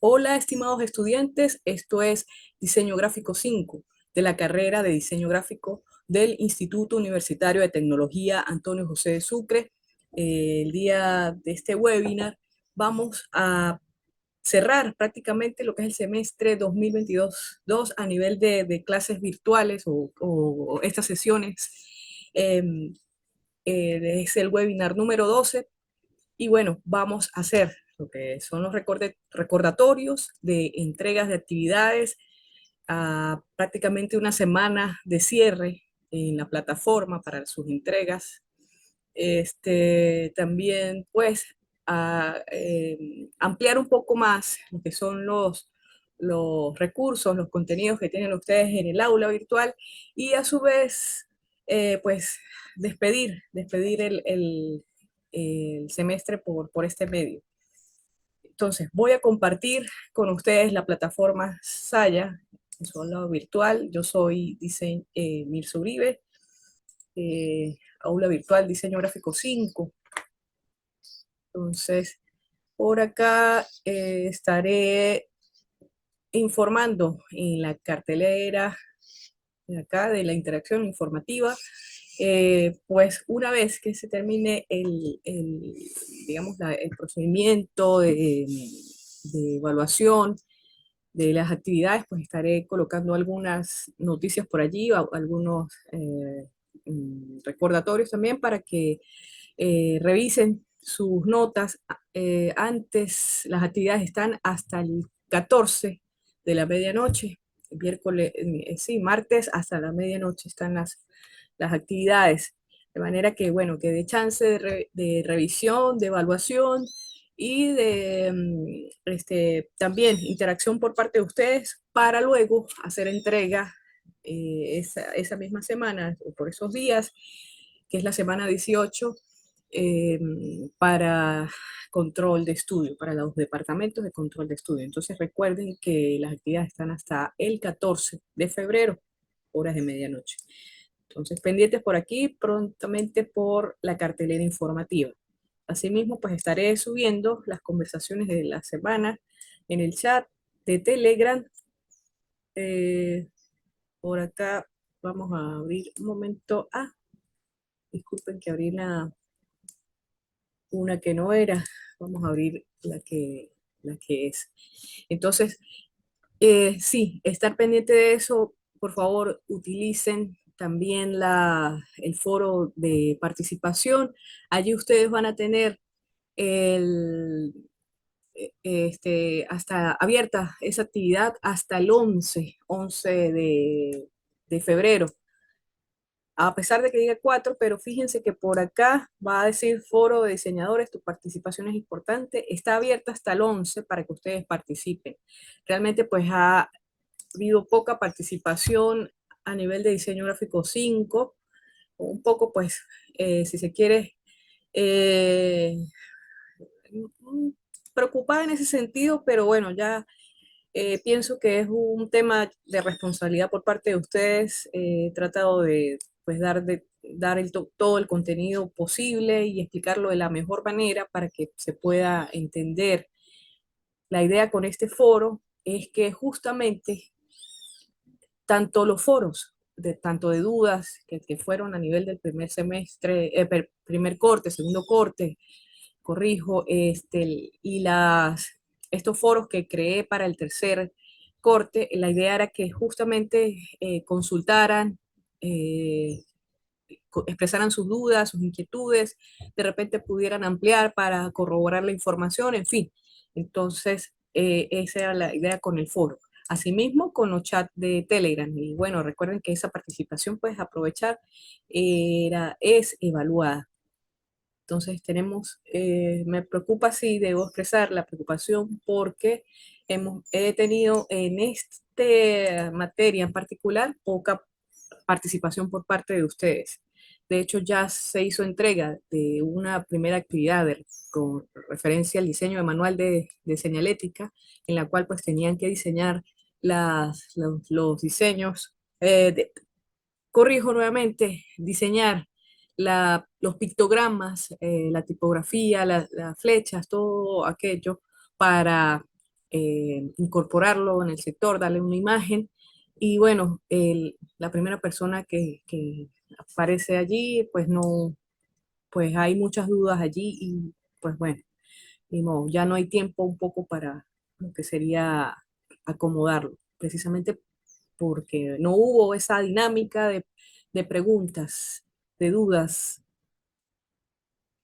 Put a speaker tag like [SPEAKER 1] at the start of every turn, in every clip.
[SPEAKER 1] Hola, estimados estudiantes, esto es Diseño Gráfico 5 de la carrera de Diseño Gráfico del Instituto Universitario de Tecnología Antonio José de Sucre. El día de este webinar vamos a cerrar prácticamente lo que es el semestre 2022-2 a nivel de clases virtuales o estas sesiones. Es el webinar número 12 y bueno, vamos a hacer lo que son los recordatorios de entregas de actividades a prácticamente una semana de cierre en la plataforma para sus entregas. También, pues, ampliar un poco más lo que son los recursos, los contenidos que tienen ustedes en el aula virtual y a su vez, pues, despedir el semestre por este medio. Entonces, voy a compartir con ustedes la plataforma Saya, en su aula virtual. Yo soy Mirza Uribe, aula virtual Diseño Gráfico 5. Entonces, por acá estaré informando en la cartelera de acá de la interacción informativa. Pues una vez que se termine digamos, el procedimiento de evaluación de las actividades, pues estaré colocando algunas noticias por allí, algunos recordatorios también para que revisen sus notas. Antes las actividades están hasta el 14 de la medianoche, miércoles, sí, martes hasta la medianoche están las actividades. De manera que, bueno, que dé chance de revisión, de evaluación y de también interacción por parte de ustedes para luego hacer entrega esa misma semana o por esos días, que es la semana 18, eh, para control de estudio, para los departamentos de control de estudio. Entonces recuerden que las actividades están hasta el 14 de febrero, horas de medianoche. Entonces pendientes por aquí, prontamente por la cartelera informativa. Asimismo, pues estaré subiendo las conversaciones de la semana en el chat de Telegram. Eh, por acá vamos a abrir un momento. Disculpen que abrí una que no era. Vamos a abrir la que es. Entonces, sí, estar pendiente de eso. Por favor, utilicen también el foro de participación. Allí ustedes van a tener el, hasta abierta esa actividad hasta el 11 de febrero. A pesar de que diga 4, pero fíjense que por acá va a decir foro de diseñadores, tu participación es importante, está abierta hasta el 11 para que ustedes participen. Realmente pues ha habido poca participación a nivel de diseño gráfico 5, un poco pues, si se quiere, eh, preocupada en ese sentido, pero bueno, ya pienso que es un tema de responsabilidad por parte de ustedes. He tratado de pues, dar todo el contenido posible y explicarlo de la mejor manera para que se pueda entender. La idea con este foro es que justamente tanto los foros, tanto de dudas que fueron a nivel del primer semestre, primer corte, segundo corte, corrijo, y estos foros que creé para el tercer corte, la idea era que justamente consultaran, expresaran sus dudas, sus inquietudes, de repente pudieran ampliar para corroborar la información, en fin. Entonces, esa era la idea con el foro. Asimismo, con los chats de Telegram. Y bueno, recuerden que esa participación, puedes aprovechar, es evaluada. Entonces me preocupa si debo expresar la preocupación porque he tenido en esta materia en particular poca participación por parte de ustedes. De hecho, ya se hizo entrega de una primera actividad con referencia al diseño de manual de señalética, en la cual pues tenían que diseñar los diseños, corrijo nuevamente, diseñar los pictogramas, la tipografía, las flechas, todo aquello para incorporarlo en el sector, darle una imagen. Y bueno, la primera persona que aparece allí, pues no, pues hay muchas dudas allí y pues bueno, ni modo, ya no hay tiempo un poco para lo que sería acomodarlo, precisamente porque no hubo esa dinámica de preguntas, de dudas.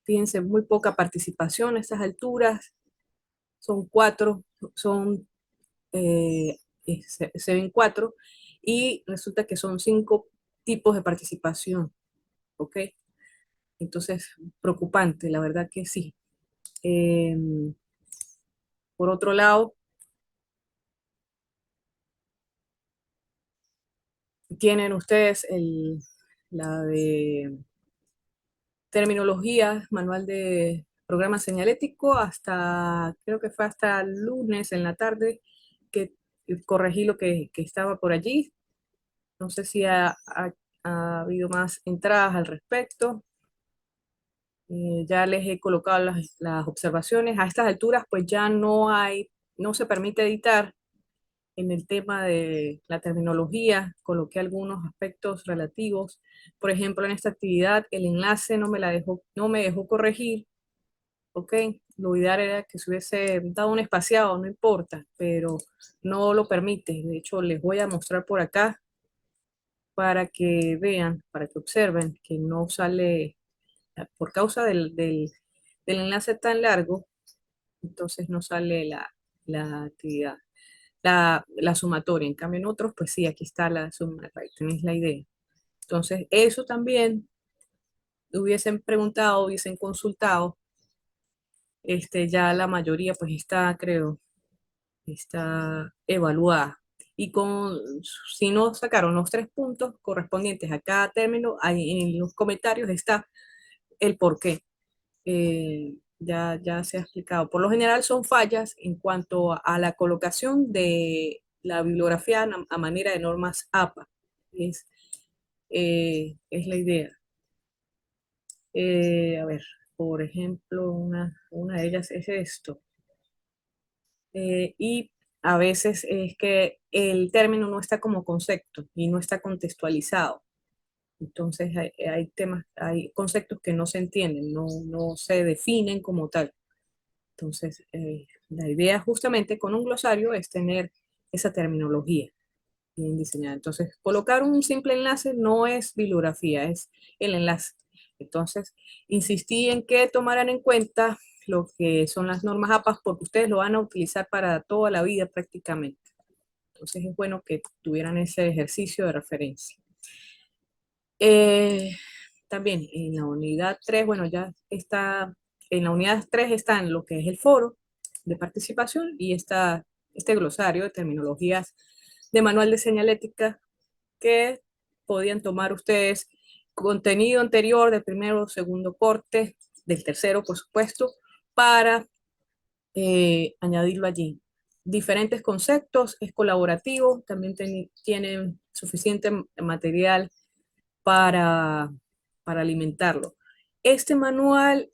[SPEAKER 1] Fíjense, muy poca participación a estas alturas, son cuatro, son, se ven cuatro y resulta que son cinco tipos de participación, ¿ok? Entonces, preocupante, la verdad que sí. Eh, por otro lado, tienen ustedes la de terminología, manual de programa señalético, hasta, creo que fue hasta el lunes en la tarde que corregí lo que estaba por allí. No sé si ha habido más entradas al respecto. Ya les he colocado las observaciones. A estas alturas, pues ya no hay, no se permite editar en el tema de la terminología. Coloqué algunos aspectos relativos. Por ejemplo, en esta actividad, el enlace no me dejó corregir. Ok, lo ideal era que se hubiese dado un espaciado, no importa, pero no lo permite. De hecho, les voy a mostrar por acá para que vean, para que observen que no sale, por causa del enlace tan largo, entonces no sale la actividad, la sumatoria. En cambio, en otros, pues sí, aquí está la suma, ahí tenéis la idea. Entonces, eso también hubiesen preguntado, hubiesen consultado, ya la mayoría pues está, creo, está evaluada. Y si no sacaron los 3 puntos correspondientes a cada término, ahí en los comentarios está el por qué. Ya se ha explicado. Por lo general son fallas en cuanto a la colocación de la bibliografía a manera de normas APA. Es, es la idea. A ver, por ejemplo, una de ellas es esto. Y a veces es que el término no está como concepto y no está contextualizado. Entonces hay temas, hay conceptos que no se entienden, no se definen como tal. Entonces, la idea justamente con un glosario es tener esa terminología bien diseñada. Entonces, colocar un simple enlace no es bibliografía, es el enlace. Entonces, insistí en que tomaran en cuenta lo que son las normas APA porque ustedes lo van a utilizar para toda la vida prácticamente. Entonces, es bueno que tuvieran ese ejercicio de referencia. Eh, también en la unidad 3, bueno, ya está, en la unidad 3 está en lo que es el foro de participación y está este glosario de terminologías de manual de señalética que podían tomar ustedes contenido anterior del primero o segundo corte, del tercero, por supuesto, para añadirlo allí. Diferentes conceptos, es colaborativo, también tienen suficiente material para, para alimentarlo. Este manual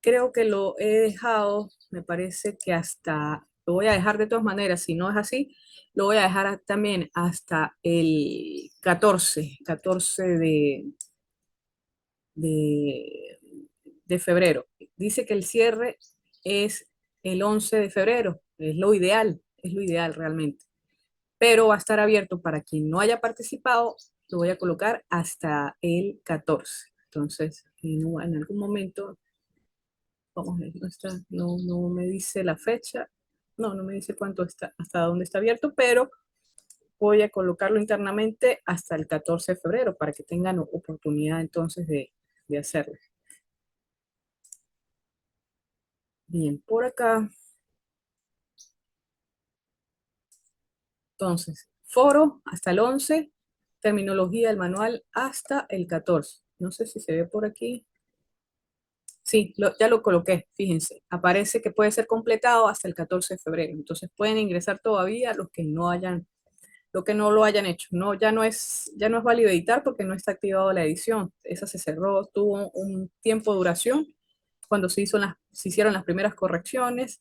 [SPEAKER 1] creo que lo he dejado, me parece que hasta, lo voy a dejar de todas maneras, si no es así, lo voy a dejar también hasta el 14 de, de febrero. Dice que el cierre es el 11 de febrero, es lo ideal realmente. Pero va a estar abierto para quien no haya participado, lo voy a colocar hasta el 14. Entonces, en algún momento, vamos a ver, no me dice la fecha, no me dice cuánto está, hasta dónde está abierto, pero voy a colocarlo internamente hasta el 14 de febrero para que tengan oportunidad entonces de hacerlo. Bien, por acá. Entonces, foro hasta el 11, terminología del manual hasta el 14. No sé si se ve por aquí. Sí, ya lo coloqué, fíjense. Aparece que puede ser completado hasta el 14 de febrero. Entonces pueden ingresar todavía los que no hayan, lo que no lo hayan hecho. No, ya no es válido editar porque no está activado la edición. Esa se cerró, tuvo un tiempo de duración cuando se hicieron las primeras correcciones.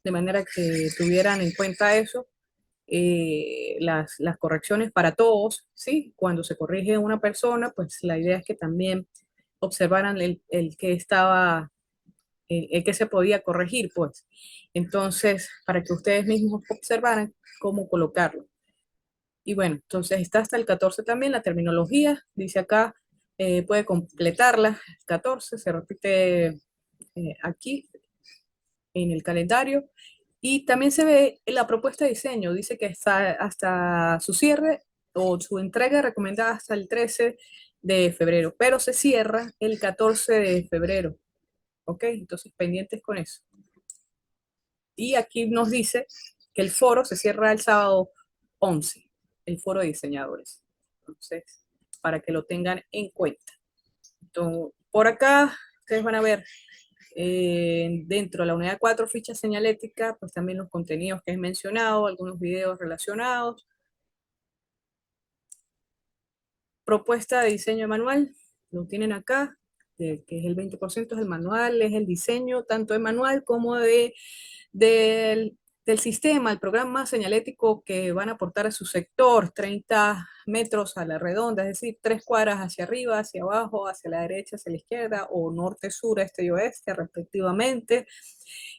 [SPEAKER 1] de manera que tuvieran en cuenta eso, las correcciones para todos, ¿sí? Cuando se corrige una persona, pues la idea es que también observaran el que estaba, el que se podía corregir, pues. Entonces, para que ustedes mismos observaran cómo colocarlo. Y bueno, entonces está hasta el 14 también la terminología, dice acá, puede completarla, 14 se repite aquí en el calendario. Y también se ve en la propuesta de diseño, dice que está hasta su cierre o su entrega recomendada hasta el 13 de febrero, pero se cierra el 14 de febrero, ¿ok? Entonces pendientes con eso. Y aquí nos dice que el foro se cierra el sábado 11, el foro de diseñadores. Entonces, para que lo tengan en cuenta. Entonces, por acá, ustedes van a ver dentro de la unidad 4, ficha señalética, pues también los contenidos que he mencionado, algunos videos relacionados. Propuesta de diseño manual, lo tienen acá, que es el 20% del manual, es el diseño tanto de manual como del sistema, el programa señalético que van a aportar a su sector, 30 metros a la redonda, es decir, 3 cuadras hacia arriba, hacia abajo, hacia la derecha, hacia la izquierda, o norte, sur, este y oeste, respectivamente.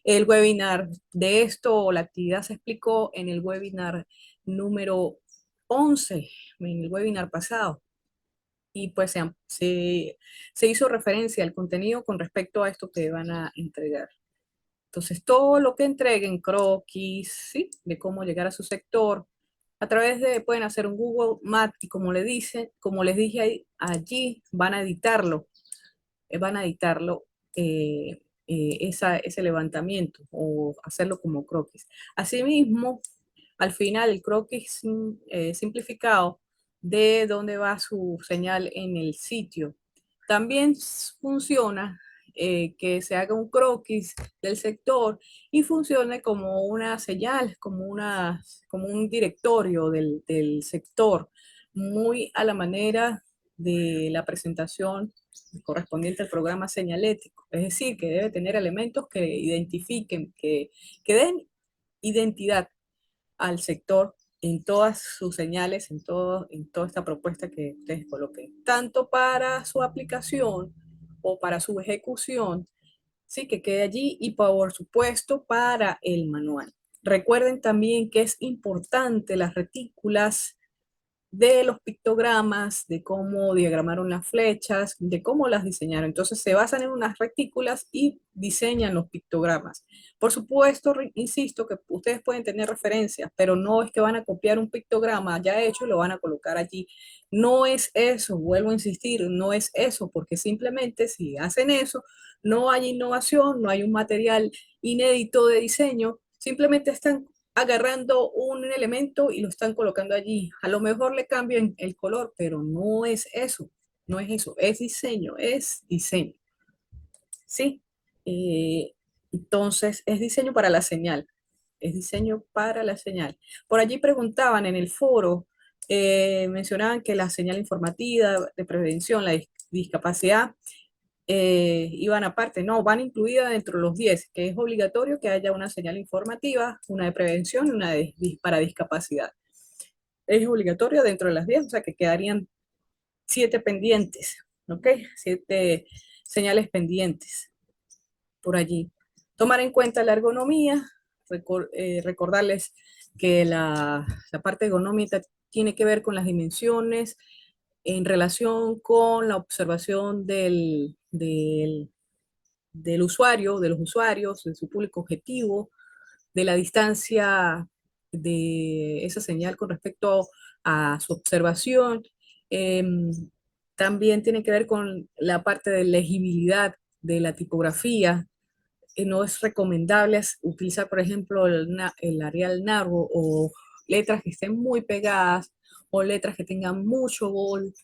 [SPEAKER 1] El webinar de esto, o la actividad se explicó en el webinar número 11, en el webinar pasado. Y pues se hizo referencia al contenido con respecto a esto que van a entregar. Entonces, todo lo que entreguen, croquis, ¿sí? De cómo llegar a su sector, a través de, pueden hacer un Google Maps y como le dicen, como les dije ahí, allí van a editarlo, ese levantamiento o hacerlo como croquis. Asimismo, al final el croquis simplificado de dónde va su señal en el sitio. También funciona que se haga un croquis del sector y funcione como una señal, como un directorio del sector, muy a la manera de la presentación correspondiente al programa señalético. Es decir, que debe tener elementos que identifiquen, que den identidad al sector en todas sus señales, en toda esta propuesta que ustedes coloquen, tanto para su aplicación o para su ejecución, sí, que quede allí, y por supuesto para el manual. Recuerden también que es importante las retículas de los pictogramas, de cómo diagramaron las flechas, de cómo las diseñaron. Entonces se basan en unas retículas y diseñan los pictogramas. Por supuesto, insisto que ustedes pueden tener referencias, pero no es que van a copiar un pictograma ya hecho y lo van a colocar allí. No es eso, vuelvo a insistir, no es eso, porque simplemente si hacen eso, no hay innovación, no hay un material inédito de diseño, simplemente están agarrando un elemento y lo están colocando allí. A lo mejor le cambian el color, pero no es eso, no es eso, es diseño, es diseño. ¿Sí? Entonces, es diseño para la señal, es diseño para la señal. Por allí preguntaban en el foro, mencionaban que la señal informativa de prevención, la discapacidad, iban aparte, no, van incluidas dentro de los 10, que es obligatorio que haya una señal informativa, una de prevención y una para discapacidad. Es obligatorio dentro de las 10, o sea que quedarían 7 pendientes, ¿ok? 7 señales pendientes por allí. Tomar en cuenta la ergonomía, recordarles que la parte ergonómica tiene que ver con las dimensiones en relación con la observación del usuario, de los usuarios, de su público objetivo, de la distancia de esa señal con respecto a su observación. Eh, También tiene que ver con la parte de legibilidad de la tipografía. No es recomendable utilizar, por ejemplo, el Arial Narrow o letras que estén muy pegadas o letras que tengan mucho bold,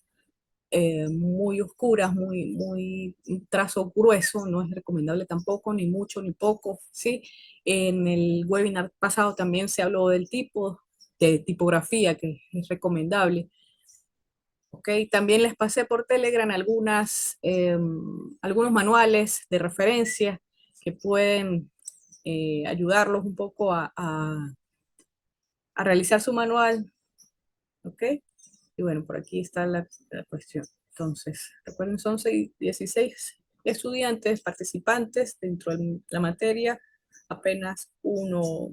[SPEAKER 1] muy oscuras, un trazo grueso, no es recomendable tampoco, ni mucho ni poco, ¿sí? En el webinar pasado también se habló del tipo de tipografía que es recomendable, ¿ok? También les pasé por Telegram algunos manuales de referencia que pueden ayudarlos un poco a realizar su manual, ¿ok? Y bueno, por aquí está la cuestión. Entonces, recuerden, son 16 estudiantes participantes dentro de la materia, apenas uno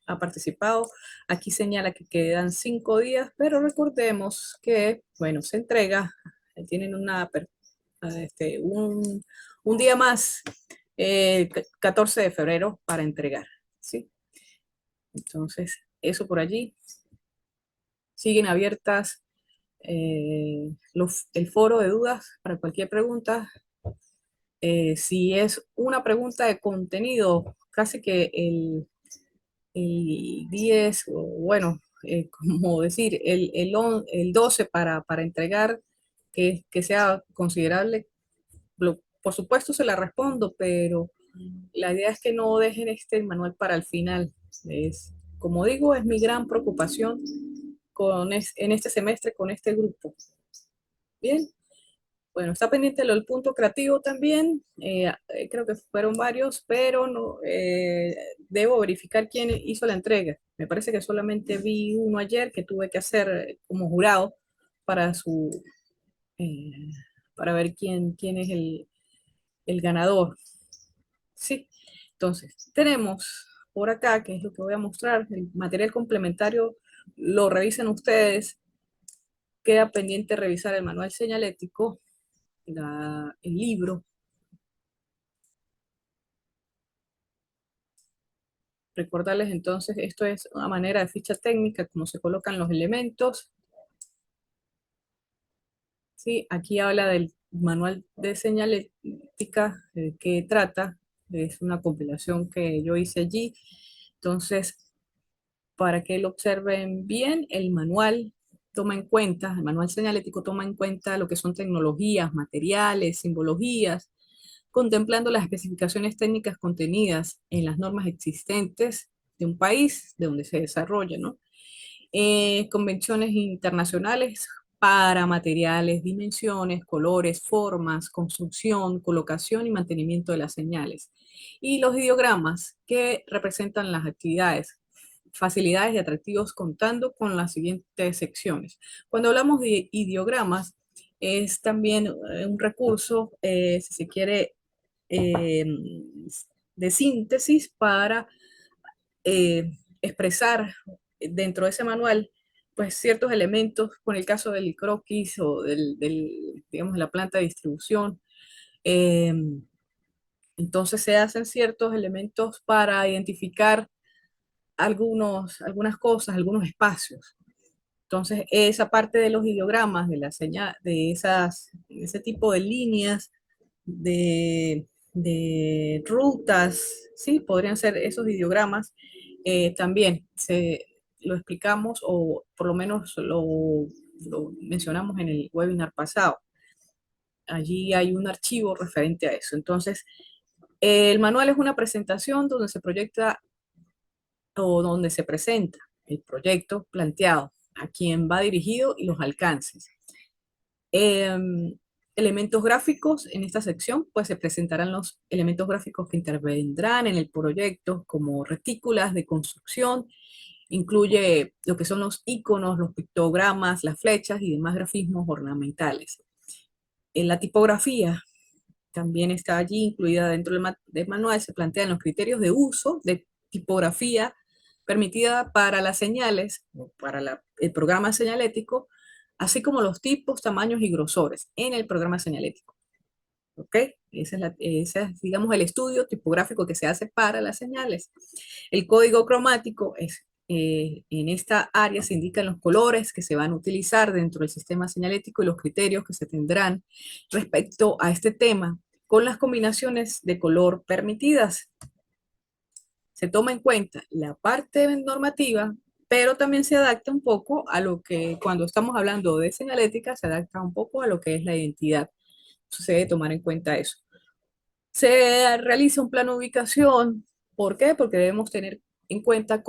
[SPEAKER 1] ha participado. Aquí señala que quedan 5 días, pero recordemos que, bueno, se entrega, tienen un día más, 14 de febrero para entregar, ¿sí? Entonces, eso por allí. Siguen abiertas el foro de dudas para cualquier pregunta. Si es una pregunta de contenido, casi que el 10, o bueno, como decir, el 12 para entregar, que sea considerable, por supuesto se la respondo, pero la idea es que no dejen este manual para el final. Como digo, es mi gran preocupación en este semestre con este grupo. Bien. Bueno, está pendiente lo del punto creativo también. Creo que fueron varios, pero no, debo verificar quién hizo la entrega. Me parece que solamente vi uno ayer que tuve que hacer como jurado para eh, para ver quién es el ganador. Sí. Entonces, tenemos por acá, que es lo que voy a mostrar, el material complementario, lo revisan ustedes. Queda pendiente revisar el manual señalético, el libro. Recordarles entonces, esto es una manera de ficha técnica, cómo se colocan los elementos. ¿Sí? Aquí habla del manual de señalética que trata, es una compilación que yo hice allí. Entonces, para que lo observen bien, el manual señalético toma en cuenta lo que son tecnologías, materiales, simbologías, contemplando las especificaciones técnicas contenidas en las normas existentes de un país de donde se desarrolla, ¿no? Convenciones internacionales para materiales, dimensiones, colores, formas, construcción, colocación y mantenimiento de las señales. Y los ideogramas que representan las actividades, facilidades y atractivos contando con las siguientes secciones. Cuando hablamos de ideogramas, es también un recurso, si se quiere, eh, de síntesis para expresar dentro de ese manual, pues ciertos elementos, con el caso del croquis o digamos, la planta de distribución. eh, entonces se hacen ciertos elementos para identificar algunas cosas, algunos espacios. Entonces, esa parte de los ideogramas, de la señal, ese tipo de líneas, de rutas, ¿sí? Podrían ser esos ideogramas. También lo explicamos o por lo menos lo mencionamos en el webinar pasado. Allí hay un archivo referente a eso. Entonces, el manual es una presentación donde se proyecta o donde se presenta el proyecto planteado, a quién va dirigido y los alcances. Elementos gráficos, en esta sección, pues se presentarán los elementos gráficos que intervendrán en el proyecto, como retículas de construcción, incluye lo que son los iconos, los pictogramas, las flechas y demás grafismos ornamentales. En la tipografía también está allí incluida dentro del manual, se plantean los criterios de uso de tipografía permitida para las señales, para el programa señalético, así como los tipos, tamaños y grosores en el programa señalético. ¿Ok? Ese es, digamos, el estudio tipográfico que se hace para las señales. El código cromático es, en esta área se indican los colores que se van a utilizar dentro del sistema señalético y los criterios que se tendrán respecto a este tema con las combinaciones de color permitidas. Se toma en cuenta la parte normativa, pero también se adapta un poco a lo que, cuando estamos hablando de señalética, se adapta un poco a lo que es la identidad. Entonces se debe tomar en cuenta eso. Se realiza un plano de ubicación. ¿Por qué? Porque debemos tener en cuenta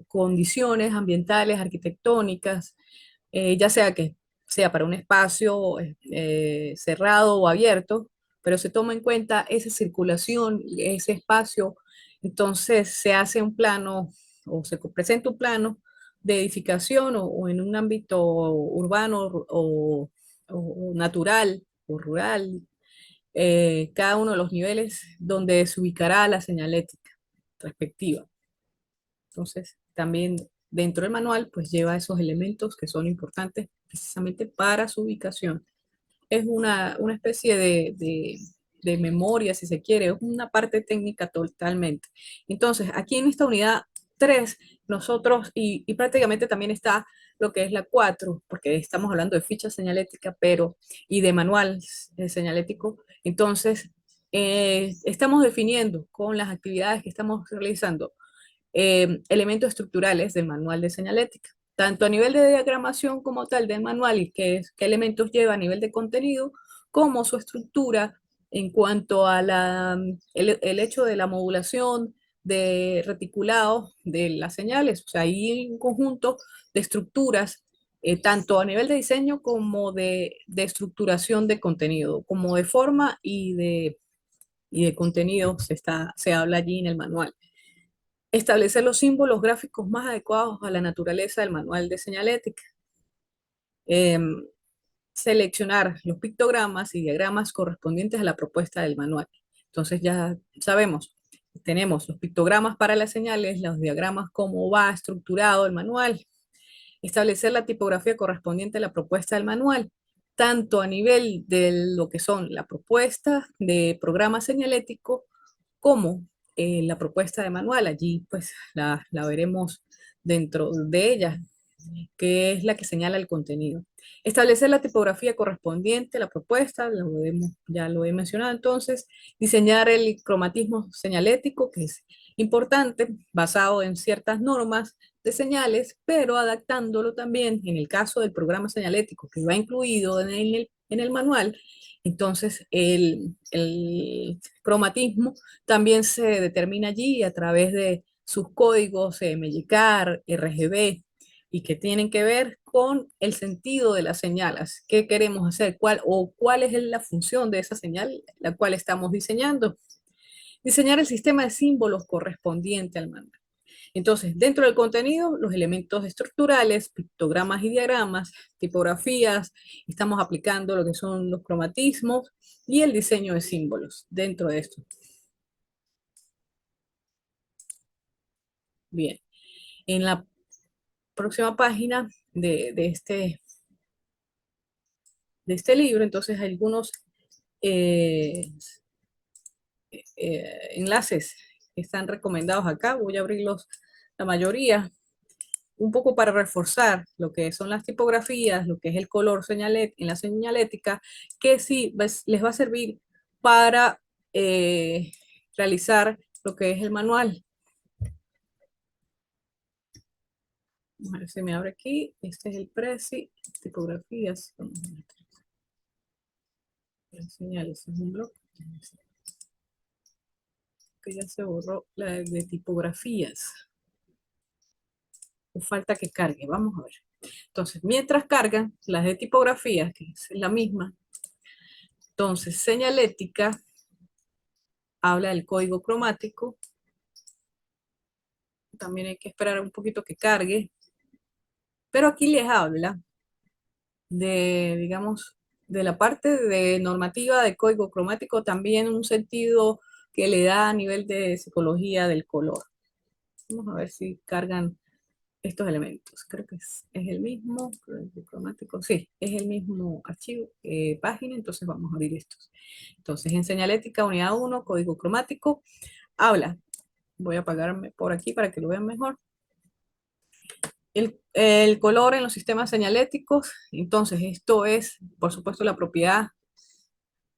[SPEAKER 1] condiciones ambientales, arquitectónicas, ya sea que sea para un espacio cerrado o abierto, pero se toma en cuenta esa circulación, ese espacio Entonces se hace un plano o se presenta un plano de edificación o en un ámbito urbano o natural o rural, cada uno de los niveles donde se ubicará la señalética respectiva. Entonces, también dentro del manual, pues lleva esos elementos que son importantes precisamente para su ubicación. Es una especie de memoria, si se quiere, es una parte técnica totalmente. Entonces, aquí en esta unidad 3 nosotros, y prácticamente también está lo que es la 4 porque estamos hablando de ficha señalética, pero, y de manual señalético. Entonces, estamos definiendo con las actividades que estamos realizando elementos estructurales del manual de señalética, tanto a nivel de diagramación como tal del manual y qué elementos lleva a nivel de contenido, como su estructura en cuanto a el hecho de la modulación de reticulado de las señales. O sea, hay un conjunto de estructuras, tanto a nivel de diseño como de estructuración de contenido, como de forma y de contenido se habla allí en el manual. Establecer los símbolos gráficos más adecuados a la naturaleza del manual de señalética. Em, Seleccionar los pictogramas y diagramas correspondientes a la propuesta del manual. Entonces ya sabemos, tenemos los pictogramas para las señales, los diagramas, cómo va estructurado el manual. Establecer la tipografía correspondiente a la propuesta del manual, tanto a nivel de lo que son la propuesta de programa señalético como la propuesta de manual. Allí pues la veremos dentro de ella, que es la que señala el contenido. Establecer la tipografía correspondiente a la propuesta, ya lo he mencionado entonces. Diseñar el cromatismo señalético, que es importante, basado en ciertas normas de señales, pero adaptándolo también en el caso del programa señalético que va incluido en el manual. Entonces, el cromatismo también se determina allí a través de sus códigos MYCAR, RGB, y que tienen que ver con el sentido de las señales. ¿Qué queremos hacer? ¿Cuál es la función de esa señal la cual estamos diseñando? Diseñar el sistema de símbolos correspondiente al manual. Entonces, dentro del contenido, los elementos estructurales, pictogramas y diagramas, tipografías, estamos aplicando lo que son los cromatismos y el diseño de símbolos dentro de esto. Bien, en la próxima página de este libro, entonces hay algunos eh, enlaces que están recomendados acá. Voy a abrirlos la mayoría, un poco para reforzar lo que son las tipografías, lo que es el color en la señalética, que sí les va a servir para realizar lo que es el manual. Vamos a ver si me abre aquí. Este es el Prezi, tipografías. Señales, es un blog. Que ya se borró la de tipografías. O falta que cargue, vamos a ver. Entonces, mientras cargan las de tipografías, que es la misma, entonces señalética habla del código cromático. También hay que esperar un poquito que cargue. Pero aquí les habla de, digamos, de la parte de normativa de código cromático, también un sentido que le da a nivel de psicología del color. Vamos a ver si cargan estos elementos. Creo que es el mismo, cromático, sí, es el mismo archivo, página, entonces vamos a abrir estos. Entonces, en señalética, unidad 1, código cromático, habla, voy a apagarme por aquí para que lo vean mejor. El color en los sistemas señaléticos, entonces esto es, por supuesto, la propiedad,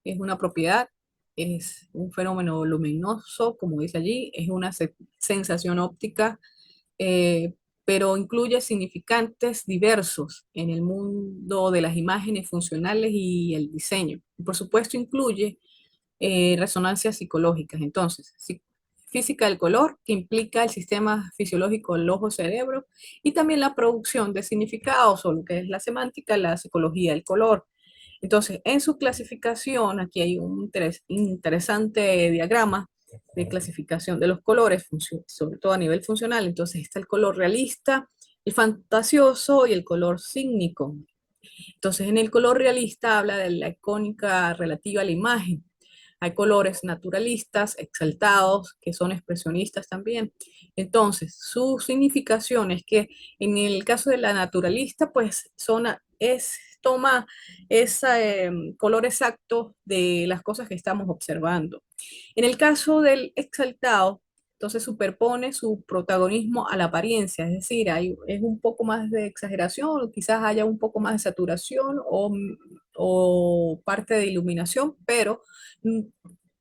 [SPEAKER 1] es una propiedad, es un fenómeno luminoso, como dice allí, es una sensación óptica, eh, pero incluye significantes diversos en el mundo de las imágenes funcionales y el diseño. Y por supuesto incluye resonancias psicológicas. Entonces, física del color, que implica el sistema fisiológico del ojo-cerebro, y también la producción de significados, o lo que es la semántica, la psicología del color. Entonces, en su clasificación, aquí hay un interesante diagrama de clasificación de los colores, sobre todo a nivel funcional. Entonces está el color realista, el fantasioso y el color cínico. Entonces en el color realista habla de la icónica relativa a la imagen. Hay colores naturalistas, exaltados, que son expresionistas también. Entonces, su significación es que en el caso de la naturalista, pues toma ese color exacto de las cosas que estamos observando. En el caso del exaltado, entonces superpone su protagonismo a la apariencia, es decir, es un poco más de exageración, o quizás haya un poco más de saturación o parte de iluminación, pero mm,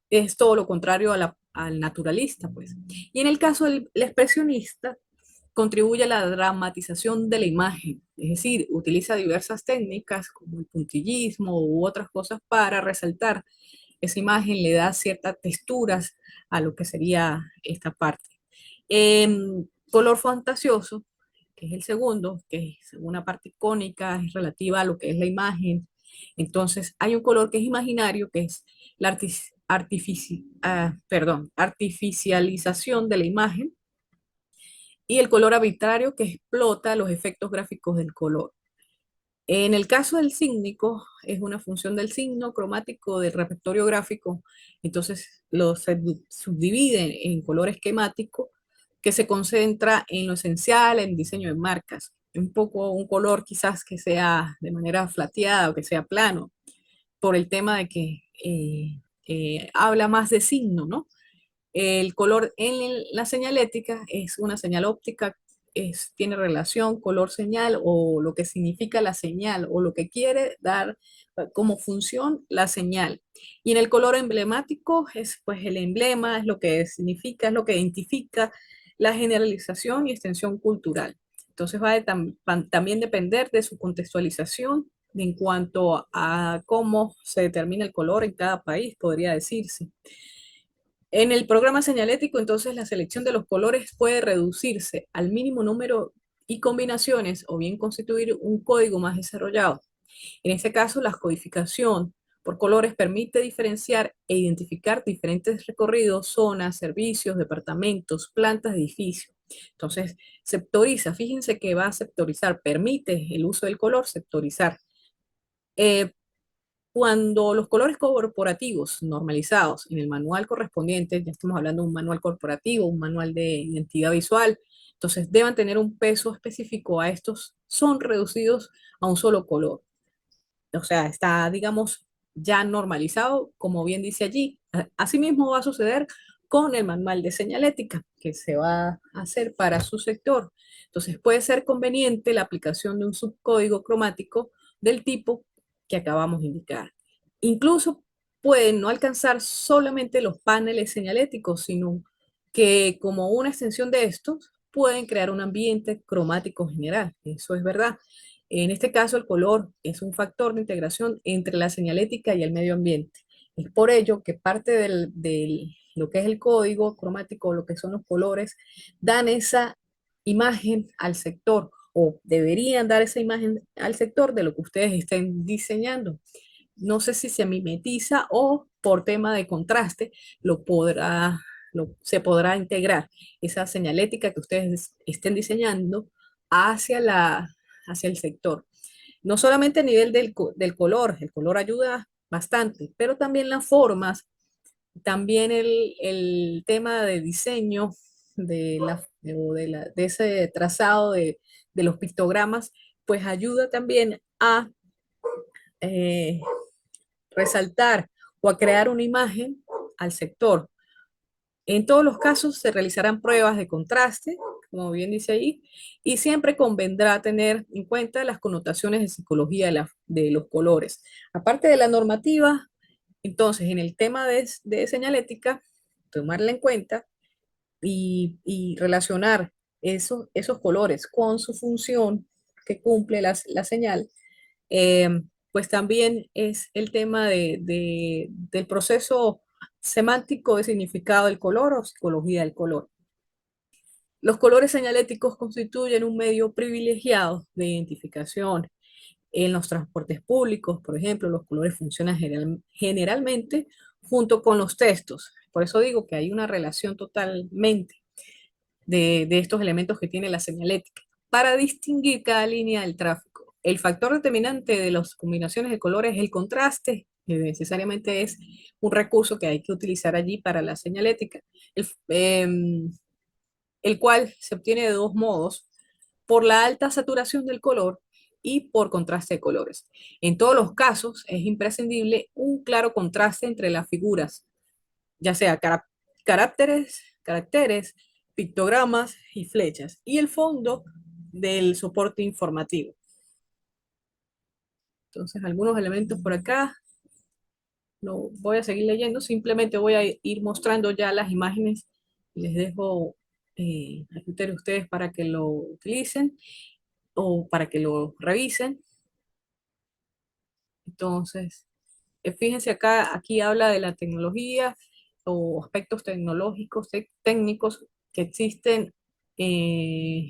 [SPEAKER 1] es todo lo contrario al naturalista, pues. Y en el caso del expresionista, contribuye a la dramatización de la imagen, es decir, utiliza diversas técnicas como el puntillismo u otras cosas para resaltar esa imagen, le da ciertas texturas a lo que sería esta parte. Color fantasioso, que es el segundo, que es una parte icónica, es relativa a lo que es la imagen. Entonces, hay un color que es imaginario, que es la artificialización de la imagen, y el color arbitrario, que explota los efectos gráficos del color. En el caso del sígnico, es una función del signo cromático del repertorio gráfico, entonces se subdivide en color esquemático que se concentra en lo esencial, en el diseño de marcas. Un poco un color quizás que sea de manera flateada o que sea plano, por el tema de que habla más de signo, ¿no? El color en la señalética es una señal óptica, tiene relación color-señal o lo que significa la señal o lo que quiere dar como función la señal. Y en el color emblemático es pues el emblema, es lo que significa, es lo que identifica la generalización y extensión cultural. Entonces va a también depender de su contextualización en cuanto a cómo se determina el color en cada país, podría decirse. En el programa señalético, entonces, la selección de los colores puede reducirse al mínimo número y combinaciones o bien constituir un código más desarrollado. En este caso, la codificación por colores permite diferenciar e identificar diferentes recorridos, zonas, servicios, departamentos, plantas, edificios. Entonces, sectoriza, fíjense que va a sectorizar, permite el uso del color, sectorizar. Eh, Cuando los colores corporativos normalizados en el manual correspondiente, ya estamos hablando de un manual corporativo, un manual de identidad visual, entonces deban tener un peso específico a estos, son reducidos a un solo color. O sea, está, digamos, ya normalizado, como bien dice allí. Asimismo va a suceder con el manual de señalética que se va a hacer para su sector. Entonces puede ser conveniente la aplicación de un subcódigo cromático del tipo que acabamos de indicar. Incluso pueden no alcanzar solamente los paneles señaléticos, sino que como una extensión de estos pueden crear un ambiente cromático general. Eso es verdad. En este caso, el color es un factor de integración entre la señalética y el medio ambiente. Es por ello que parte de lo que es el código cromático, lo que son los colores, dan esa imagen al sector o deberían dar esa imagen al sector de lo que ustedes estén diseñando. No sé si se mimetiza o por tema de contraste se podrá integrar esa señalética que ustedes estén diseñando hacia hacia el sector. No solamente a nivel del color, el color ayuda bastante, pero también las formas, también el tema de diseño de ese trazado de los pictogramas, pues ayuda también a eh, resaltar o a crear una imagen al sector. En todos los casos se realizarán pruebas de contraste, como bien dice ahí, y siempre convendrá tener en cuenta las connotaciones de psicología de los colores. Aparte de la normativa, entonces en el tema de señalética, tomarla en cuenta y relacionar esos colores con su función que cumple la señal, eh, pues también es el tema del proceso semántico de significado del color o psicología del color. Los colores señaléticos constituyen un medio privilegiado de identificación. En los transportes públicos, por ejemplo, los colores funcionan generalmente junto con los textos. Por eso digo que hay una relación totalmente de estos elementos que tiene la señalética para distinguir cada línea del tráfico. El factor determinante de las combinaciones de colores es el contraste, que necesariamente es un recurso que hay que utilizar allí para la señalética, el, el cual se obtiene de dos modos: por la alta saturación del color y por contraste de colores. En todos los casos es imprescindible un claro contraste entre las figuras, ya sea caracteres, pictogramas y flechas, y el fondo del soporte informativo. Entonces, algunos elementos por acá, no voy a seguir leyendo, simplemente voy a ir mostrando ya las imágenes y les dejo a criterio de ustedes para que lo utilicen o para que lo revisen. Entonces, fíjense acá, aquí habla de la tecnología o aspectos tecnológicos, técnicos que existen eh,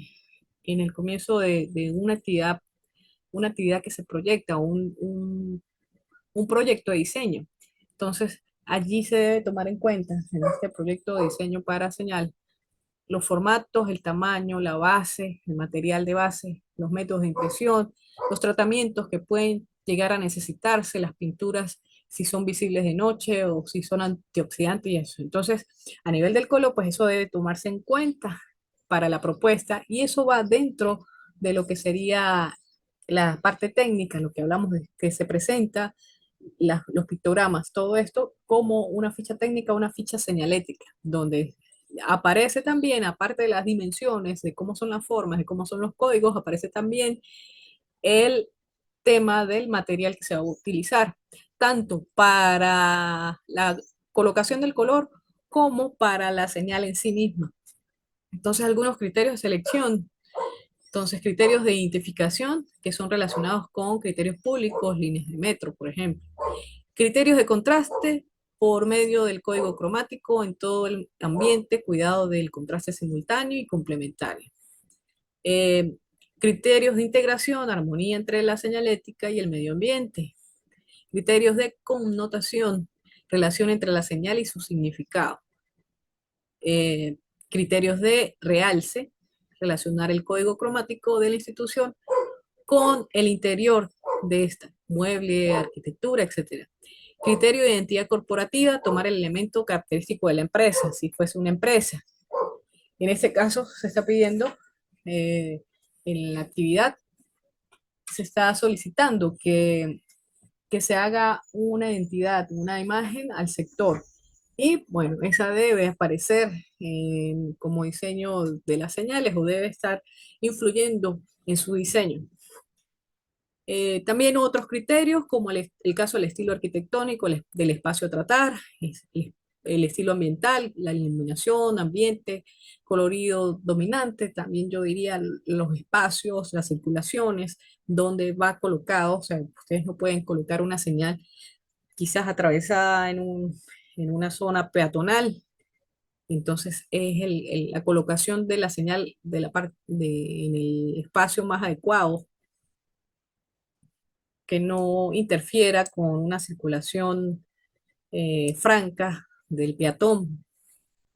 [SPEAKER 1] en el comienzo de una actividad que se proyecta, un proyecto de diseño. Entonces, allí se debe tomar en cuenta en este proyecto de diseño para señal los formatos, el tamaño, la base, el material de base, los métodos de impresión, los tratamientos que pueden llegar a necesitarse, las pinturas, si son visibles de noche o si son antioxidantes y eso. Entonces, a nivel del color, pues eso debe tomarse en cuenta para la propuesta y eso va dentro de lo que sería la parte técnica, lo que hablamos de que se presenta, los pictogramas, todo esto como una ficha técnica, una ficha señalética, donde aparece también, aparte de las dimensiones, de cómo son las formas, de cómo son los códigos, aparece también el tema del material que se va a utilizar, tanto para la colocación del color como para la señal en sí misma. Entonces, algunos criterios de selección. Entonces, criterios de identificación que son relacionados con criterios públicos, líneas de metro, por ejemplo. Criterios de contraste por medio del código cromático en todo el ambiente, cuidado del contraste simultáneo y complementario. Eh, Criterios de integración, armonía entre la señalética y el medio ambiente. Criterios de connotación, relación entre la señal y su significado. Eh, Criterios de realce, relacionar el código cromático de la institución con el interior de esta, mueble, arquitectura, etc. Criterio de identidad corporativa, tomar el elemento característico de la empresa, si fuese una empresa. En este caso se está pidiendo, en la actividad, se está solicitando que se haga una identidad, una imagen al sector. Y bueno, esa debe aparecer como diseño de las señales o debe estar influyendo en su diseño. También otros criterios, como el caso del estilo arquitectónico, del espacio a tratar, el estilo ambiental, la iluminación, ambiente, colorido dominante, también yo diría los espacios, las circulaciones, donde va colocado, o sea, ustedes no pueden colocar una señal quizás atravesada en una zona peatonal, entonces es la colocación de la señal de la parte en el espacio más adecuado que no interfiera con una circulación franca del peatón,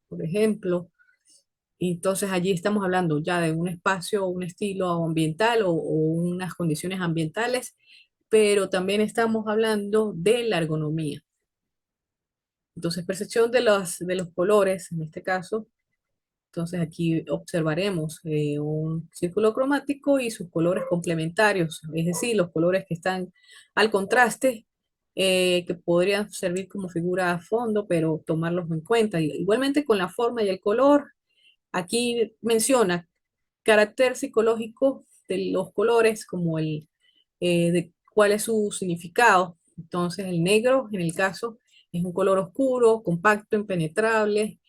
[SPEAKER 1] por ejemplo. Y entonces allí estamos hablando ya de un espacio, un estilo ambiental o unas condiciones ambientales, pero también estamos hablando de la ergonomía. Entonces, percepción de los colores, en este caso, entonces aquí observaremos un círculo cromático y sus colores complementarios, es decir, los colores que están al contraste, que podrían servir como figura a fondo, pero tomarlos en cuenta. Igualmente con la forma y el color, aquí menciona carácter psicológico de los colores, como de cuál es su significado. Entonces, el negro, en el caso, es un color oscuro, compacto, impenetrable.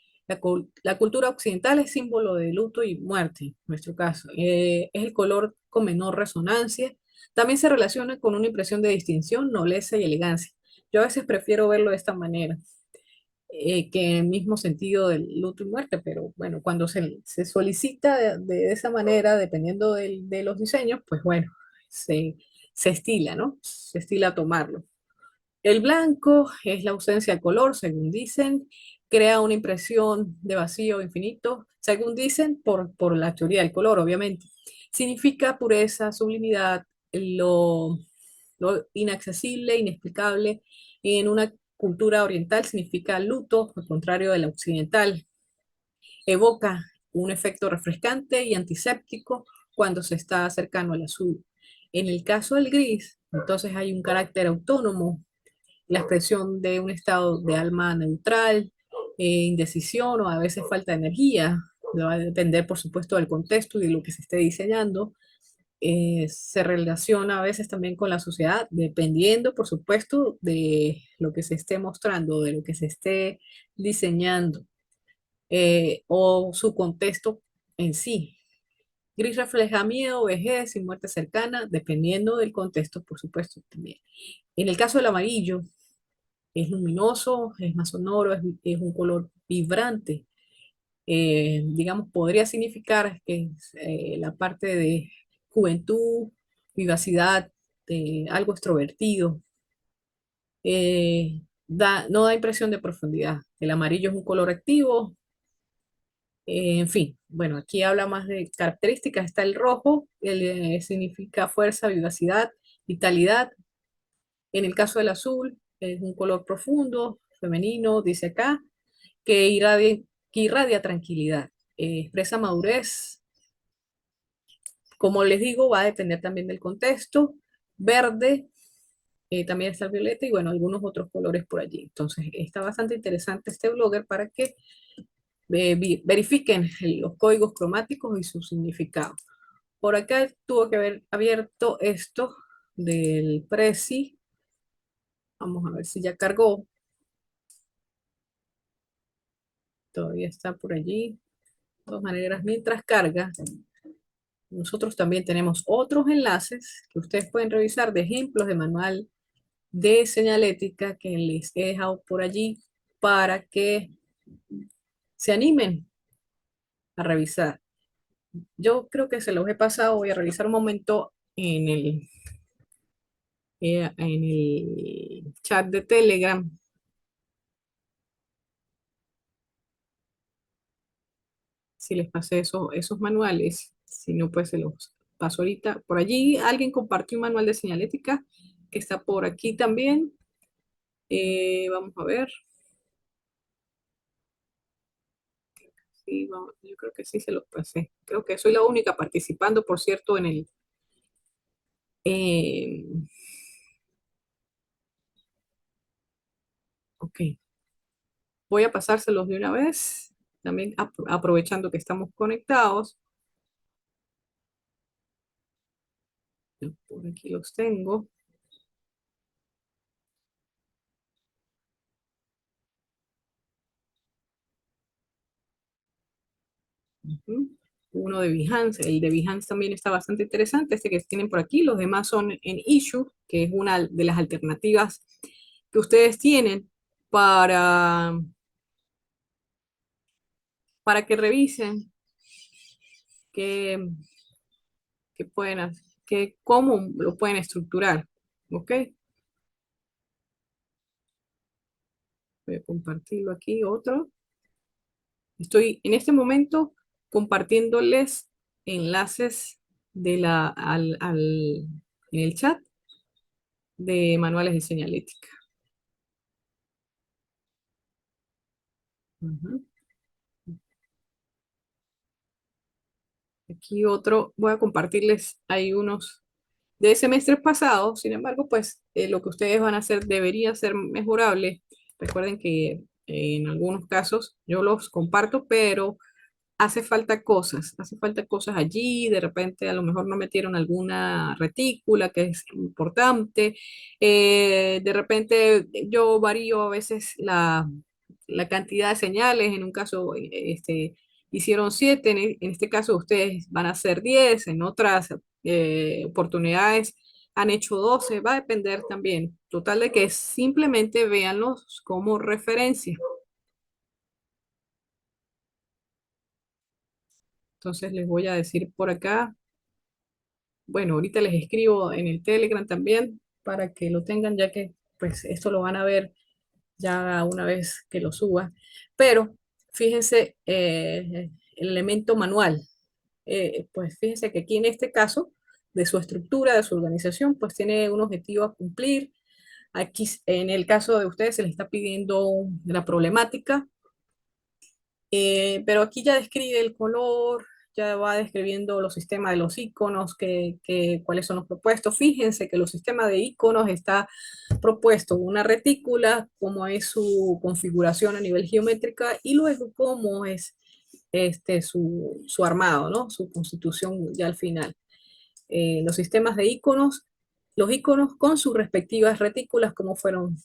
[SPEAKER 1] La cultura occidental es símbolo de luto y muerte, en nuestro caso. Es el color con menor resonancia. También se relaciona con una impresión de distinción, nobleza y elegancia. Yo a veces prefiero verlo de esta manera, que en el mismo sentido del luto y muerte, pero bueno, cuando se solicita de esa manera, dependiendo de los diseños, pues bueno, se estila, ¿no? Se estila tomarlo. El blanco es la ausencia de color, según dicen. crea una impresión de vacío infinito, según dicen, por la teoría del color, obviamente. Significa pureza, sublimidad, lo inaccesible, inexplicable. En una cultura oriental significa luto, al contrario de la occidental. Evoca un efecto refrescante y antiséptico cuando se está cercano al azul. En el caso del gris, entonces hay un carácter autónomo, la expresión de un estado de alma neutral, indecisión o a veces falta de energía. Va a depender, por supuesto, del contexto y de lo que se esté diseñando. Se relaciona a veces también con la sociedad, dependiendo, por supuesto, de lo que se esté mostrando, de lo que se esté diseñando o su contexto en sí. Gris refleja miedo, vejez y muerte cercana, dependiendo del contexto, por supuesto, también. En el caso del amarillo, es luminoso, es más sonoro, es un color vibrante. Digamos, podría significar que la parte de juventud, vivacidad, algo extrovertido, no da impresión de profundidad. El amarillo es un color activo, en fin, bueno, aquí habla más de características. Está el rojo, significa fuerza, vivacidad, vitalidad. En el caso del azul, es un color profundo, femenino, dice acá, que irradia tranquilidad. Expresa madurez. Como les digo, va a depender también del contexto. Verde, también está el violeta y bueno, algunos otros colores por allí. Entonces, está bastante interesante este blogger para que verifiquen los códigos cromáticos y su significado. Por acá tuvo que haber abierto esto del Prezi. Vamos a ver si ya cargó. Todavía está por allí. De todas maneras, mientras carga, nosotros también tenemos otros enlaces que ustedes pueden revisar de ejemplos de manual de señalética que les he dejado por allí para que se animen a revisar. Yo creo que se los he pasado. Voy a revisar un momento en el chat de Telegram si les pasé esos manuales. Si no, pues se los paso ahorita. Por allí alguien compartió un manual de señalética que está por aquí también. Vamos a ver. Sí, yo creo que sí se los pasé. Creo que soy la única participando, por cierto, en el... eh, ok, voy a pasárselos de una vez. También aprovechando que estamos conectados. Por aquí los tengo. Ujú. Uno de Behance, el de Behance también está bastante interesante, este que tienen por aquí, los demás son en Issue, que es una de las alternativas que ustedes tienen para, para que revisen qué, qué pueden hacer, cómo lo pueden estructurar. ¿Ok? Voy a compartirlo aquí, otro. Estoy en este momento compartiéndoles enlaces en el chat de manuales de señalética. Ujú. Aquí otro, voy a compartirles, hay unos de semestres pasados, sin embargo, pues lo que ustedes van a hacer debería ser mejorable. Recuerden que en algunos casos yo los comparto, pero hace falta cosas allí, de repente a lo mejor no metieron alguna retícula que es importante, de repente yo varío a veces la cantidad de señales, en un caso hicieron 7, en este caso ustedes van a hacer 10, en otras oportunidades han hecho 12, va a depender también, total de que simplemente véanlos como referencia. Entonces les voy a decir por acá. Bueno, ahorita les escribo en el Telegram también para que lo tengan, ya que pues esto lo van a ver ya una vez que lo suba. Pero fíjense, el elemento manual, pues fíjense que aquí en este caso, de su estructura, de su organización, pues tiene un objetivo a cumplir. Aquí, en el caso de ustedes, se les está pidiendo la problemática, pero aquí ya describe el color, ya va describiendo los sistemas de los iconos, cuáles son los propuestos. Fíjense que los sistemas de iconos está propuesto una retícula, cómo es su configuración a nivel geométrica y luego cómo es su armado, ¿no? Su constitución ya al final. Los sistemas de iconos, los iconos con sus respectivas retículas, cómo fueron,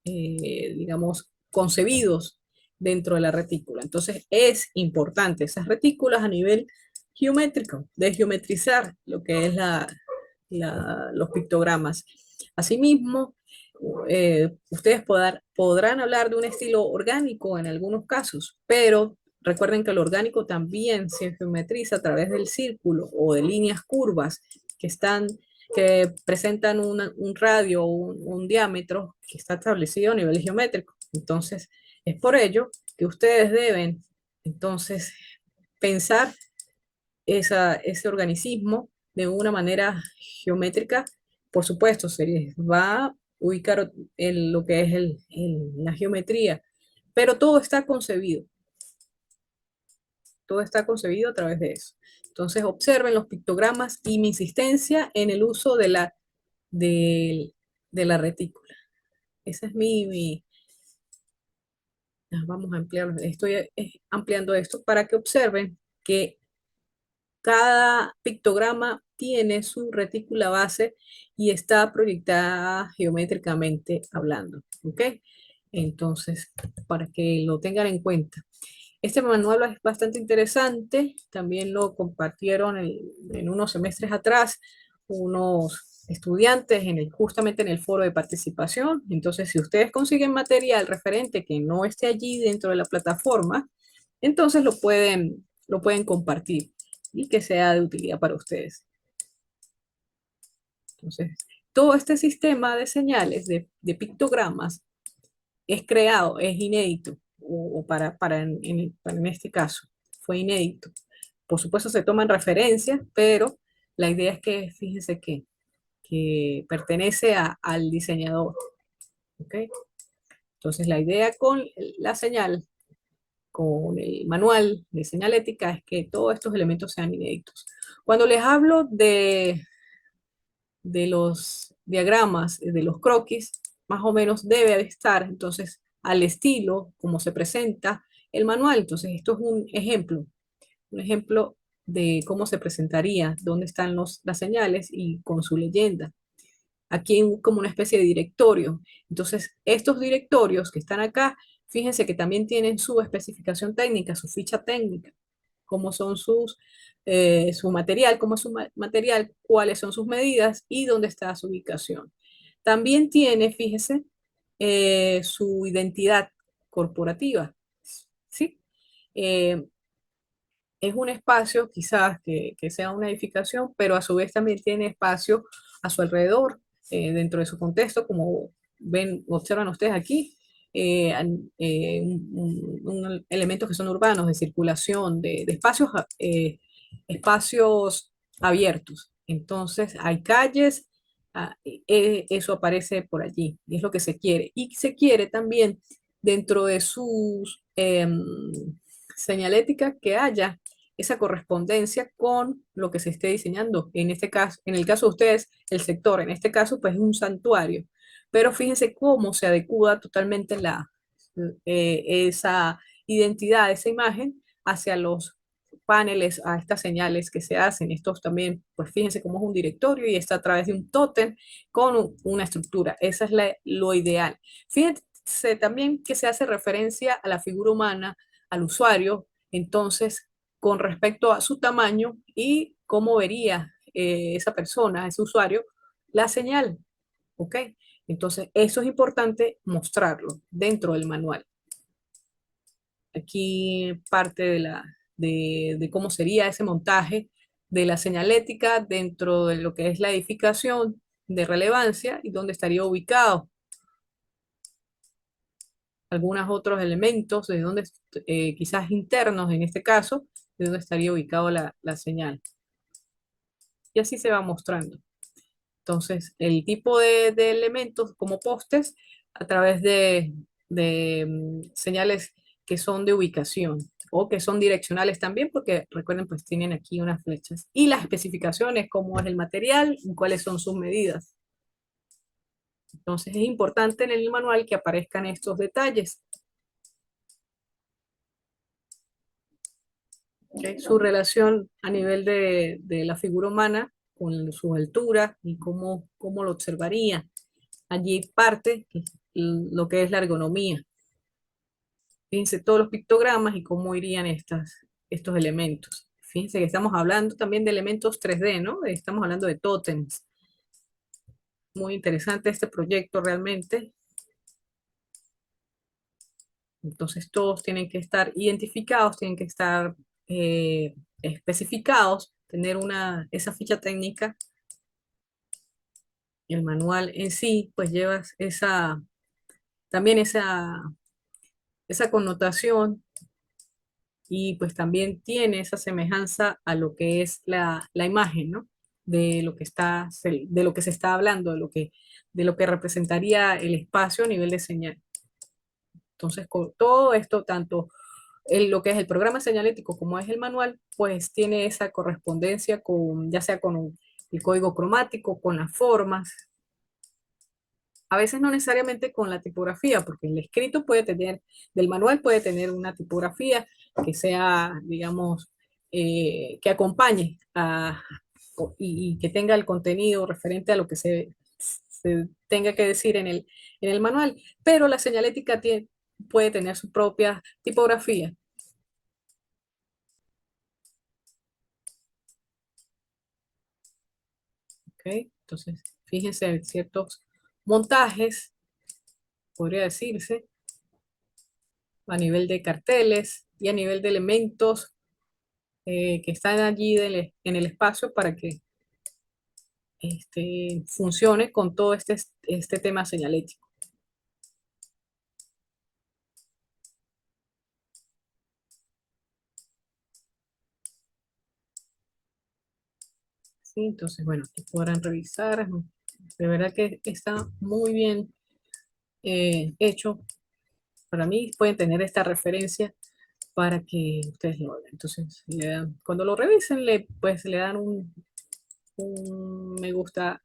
[SPEAKER 1] digamos, concebidos dentro de la retícula. Entonces es importante esas retículas a nivel geométrico, de geometrizar lo que es los pictogramas. Asimismo, ustedes podrán hablar de un estilo orgánico en algunos casos, pero recuerden que el orgánico también se geometriza a través del círculo o de líneas curvas que que presentan un radio o un diámetro que está establecido a nivel geométrico. Entonces, es por ello que ustedes deben, entonces, pensar ese organicismo de una manera geométrica. Por supuesto, se les va a ubicar en lo que es la geometría, pero todo está concebido a través de eso. Entonces, observen los pictogramas y mi insistencia en el uso de, de la retícula. Esa es vamos a ampliar, estoy ampliando esto para que observen que cada pictograma tiene su retícula base y está proyectada geométricamente hablando, ¿ok? Entonces, para que lo tengan en cuenta. Este manual es bastante interesante, también lo compartieron en unos semestres atrás unos estudiantes justamente en el foro de participación. Entonces, si ustedes consiguen material referente que no esté allí dentro de la plataforma, entonces lo pueden compartir y que sea de utilidad para ustedes. Entonces, todo este sistema de señales, de pictogramas, es creado, es inédito, o en este caso, fue inédito. Por supuesto, se toman referencias, pero la idea es que, fíjense que pertenece al diseñador, ¿ok? Entonces, la idea con la señal, con el manual de señalética, es que todos estos elementos sean inéditos. Cuando les hablo de los diagramas, de los croquis, más o menos debe estar entonces al estilo como se presenta el manual. Entonces, esto es un ejemplo de cómo se presentaría, dónde están las señales y con su leyenda. Aquí hay como una especie de directorio. Entonces, estos directorios que están acá, fíjense que también tienen su especificación técnica, su ficha técnica, cómo son su material, cómo es su material, cuáles son sus medidas y dónde está su ubicación. También tiene, fíjese, su identidad corporativa, ¿sí? Eh, es un espacio quizás que sea una edificación, pero a su vez también tiene espacio a su alrededor, dentro de su contexto, como observan ustedes aquí, elementos que son urbanos, de circulación, de espacios, espacios abiertos. Entonces, hay calles, eso aparece por allí, y es lo que se quiere. Y se quiere también dentro de sus señalética que haya esa correspondencia con lo que se esté diseñando. En este caso, en el caso de ustedes, el sector, en este caso, pues es un santuario. Pero fíjense cómo se adecua totalmente esa identidad, esa imagen hacia los paneles, a estas señales que se hacen. Estos también, pues fíjense cómo es un directorio y está a través de un tótem con una estructura. Esa es lo ideal. Fíjense también que se hace referencia a la figura humana, al usuario, entonces, con respecto a su tamaño y cómo vería esa persona, ese usuario, la señal, ¿ok? Entonces, eso es importante mostrarlo dentro del manual. Aquí parte de cómo sería ese montaje de la señalética dentro de lo que es la edificación de relevancia y dónde estaría ubicado. algunos otros elementos de dónde, quizás internos en este caso, de dónde estaría ubicado la señal. Y así se va mostrando. Entonces, el tipo de elementos como postes a través de señales que son de ubicación o que son direccionales también, porque recuerden, pues tienen aquí unas flechas. Y las especificaciones, cómo es el material y cuáles son sus medidas. Entonces, es importante en el manual que aparezcan estos detalles. ¿Ok? Su relación a nivel de la figura humana con su altura y cómo lo observaría. Allí parte lo que es la ergonomía. Fíjense todos los pictogramas y cómo irían estos elementos. Fíjense que estamos hablando también de elementos 3D, ¿no? Estamos hablando de tótems. Muy interesante este proyecto realmente. Entonces todos tienen que estar identificados, tienen que estar especificados, tener esa ficha técnica. El manual en sí, pues lleva también esa connotación y pues también tiene esa semejanza a lo que es la imagen, ¿no? De lo que se está hablando, de lo que representaría el espacio a nivel de señal. Entonces, con todo esto, tanto lo que es el programa señalético como es el manual, pues tiene esa correspondencia ya sea con el código cromático, con las formas, a veces no necesariamente con la tipografía, porque el escrito del manual puede tener una tipografía que sea, digamos, que acompañe y que tenga el contenido referente a lo que se tenga que decir en el manual, pero la señalética puede tener su propia tipografía. ¿Ok? Entonces, fíjense en ciertos montajes, podría decirse, a nivel de carteles y a nivel de elementos que están allí en el espacio para que funcione con todo este tema señalético. ¿Sí? Entonces, bueno, aquí podrán revisar. De verdad que está muy bien hecho. Para mí pueden tener esta referencia para que ustedes lo hagan. Entonces, cuando lo revisen, pues le dan un me gusta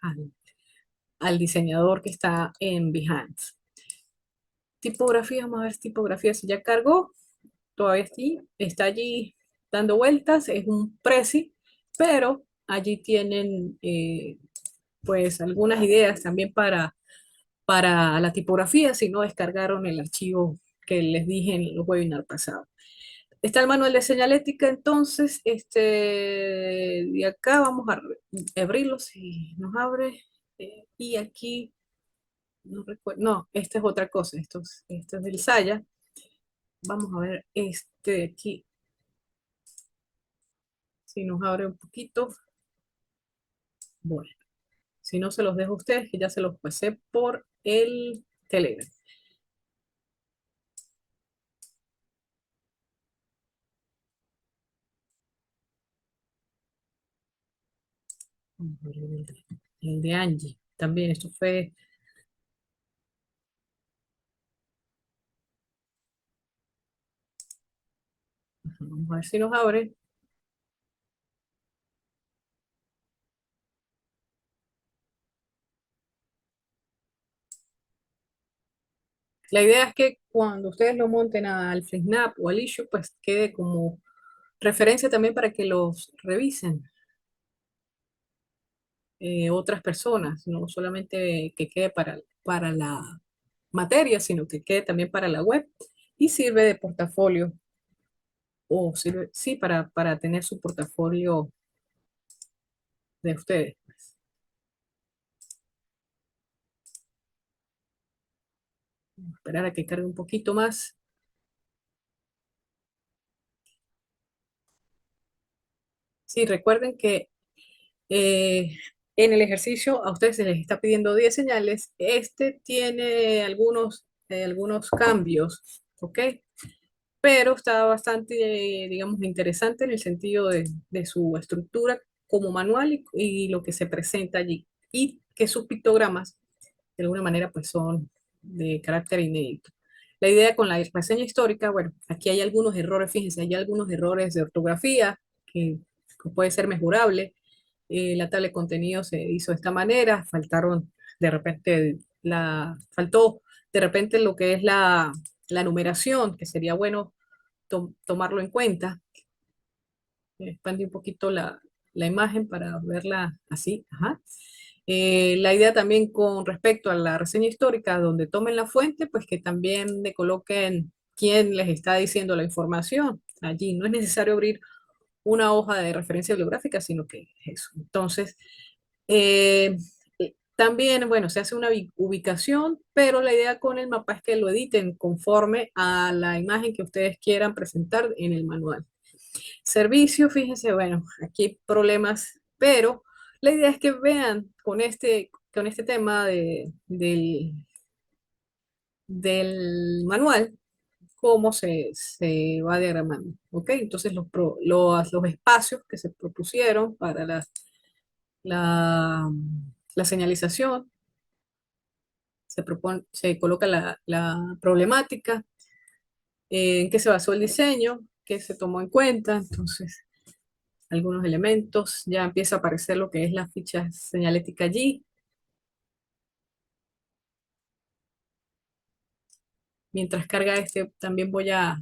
[SPEAKER 1] al diseñador que está en Behance. Tipografía, vamos a ver tipografía si ya cargó. Todavía está allí dando vueltas, es un Prezi, pero allí tienen pues algunas ideas también para la tipografía si no descargaron el archivo que les dije en el webinar pasado. Está el manual de señalética, entonces, de acá vamos a abrirlo si nos abre. Y aquí, no recuerdo, no, esta es otra cosa, esto es del Saya. Vamos a ver este de aquí, si nos abre un poquito. Bueno, si no se los dejo a ustedes, que ya se los pasé por el Telegram. Vamos a ver el de Angie. También esto fue, vamos a ver si nos abre. La idea es que cuando ustedes lo monten al FreeSnap o al Issue, pues quede como referencia también para que los revisen otras personas, no solamente que quede para la materia, sino que quede también para la web y sirve de portafolio o sirve, sí, para tener su portafolio de ustedes. Esperar a que cargue un poquito más. Sí, recuerden que en el ejercicio a ustedes se les está pidiendo 10 señales. Este tiene algunos algunos cambios, ¿ok? Pero está bastante, digamos, interesante en el sentido de su estructura como manual y lo que se presenta allí. Y que sus pictogramas, de alguna manera, pues son de carácter inédito. La idea con la reseña histórica, bueno, aquí hay algunos errores, fíjense, hay algunos errores de ortografía que puede ser mejorable. La tabla de contenido se hizo de esta manera, faltaron de repente faltó de repente lo que es la numeración, que sería bueno tomarlo en cuenta. Expandí un poquito la imagen para verla así. Ajá. La idea también con respecto a la reseña histórica, donde tomen la fuente, pues que también le coloquen quién les está diciendo la información. Allí no es necesario abrir una hoja de referencia bibliográfica, sino que es eso. Entonces, eh, también, bueno, se hace una ubicación, pero la idea con el mapa es que lo editen conforme a la imagen que ustedes quieran presentar en el manual. Servicio, fíjense, bueno, aquí hay problemas, pero la idea es que vean con este tema del manual cómo se va diagramando, ¿ok? Entonces los espacios que se propusieron para la, la señalización, se coloca la problemática, en qué se basó el diseño, qué se tomó en cuenta, entonces algunos elementos, ya empieza a aparecer lo que es la ficha señalética allí. Mientras carga este, también voy a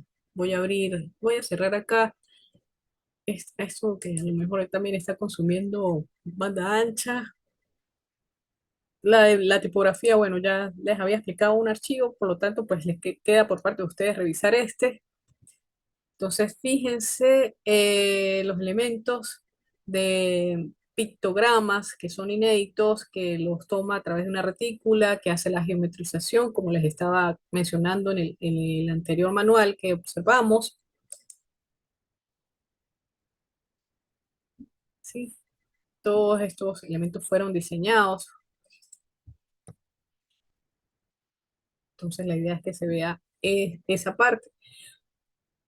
[SPEAKER 1] cerrar acá esto que a lo mejor también está consumiendo banda ancha. La tipografía, bueno, ya les había explicado un archivo, por lo tanto, pues les queda por parte de ustedes revisar este. Entonces, fíjense los elementos de pictogramas que son inéditos, que los toma a través de una retícula, que hace la geometrización, como les estaba mencionando en el anterior manual que observamos. ¿Sí? Todos estos elementos fueron diseñados, entonces la idea es que se vea esa parte.